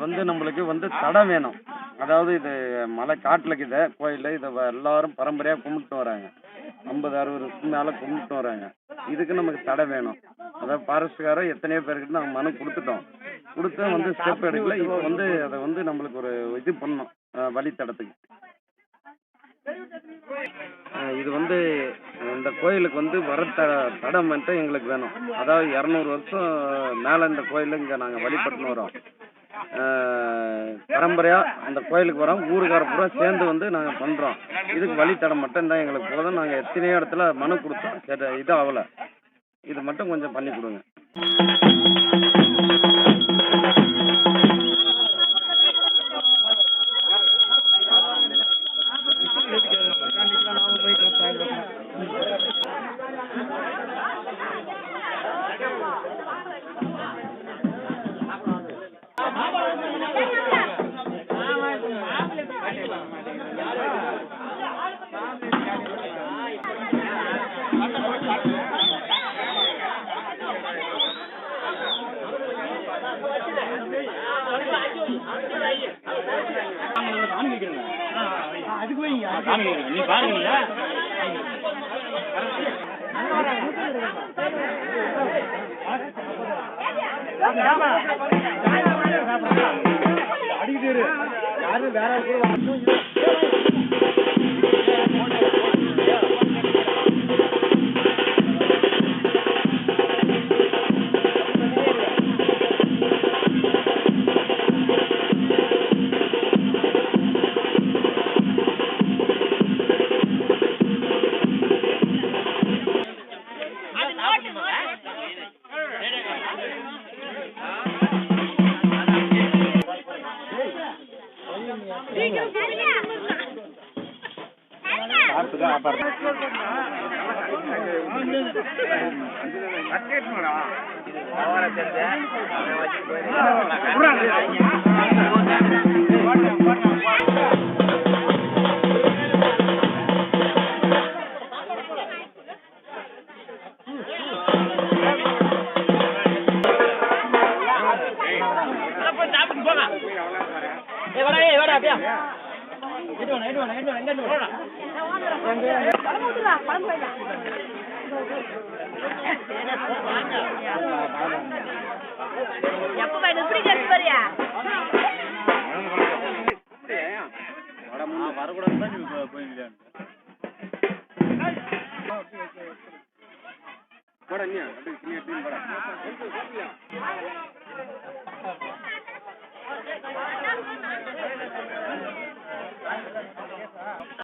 வந்து நம்மளுக்கு வந்து தடம் வேணும். அதாவது இது மலை காட்டுல இருக்குது கோயில். இதை எல்லாரும் பரம்பரையா கும்பிட்டு வராங்க. 50 60 வருஷத்துக்கு மேல கும்பிட்டு வராங்க. இதுக்கு நமக்கு தடை வேணும். அதாவது ஃபாரஸ்ட்காரர் எத்தனையோ பேருக்கு நாங்கள் மனு கொடுத்துட்டோம். கொடுத்து வந்து ஸ்டெப் எடுக்கல. இப்போ வந்து அதை வந்து நம்மளுக்கு ஒரு இது பண்ணணும் வழித்தடத்துக்கு. இது வந்து இந்த கோயிலுக்கு வந்து வர தடம் மட்டும் எங்களுக்கு வேணும். அதாவது 200 வருஷம் மேலே இந்த கோயிலில் இங்கே நாங்கள் வழிபட்டுன்னு வரோம். பரம்பரையா அந்த கோயிலுக்கு வரோம். ஊருக்கார பூரா சேர்ந்து வந்து நாங்கள் பண்ணுறோம். இதுக்கு வழித்தடம் மட்டும் தான் எங்களுக்கு போதும். நாங்கள் எத்தனையோ இடத்துல மனு கொடுத்தோம். சரி, இது ஆகலை. இது மட்டும் கொஞ்சம் பண்ணி கொடுங்க. நீ பாருங்க அடிக்கிட்டு யாரும் வேற கூட வரக்கூடாது.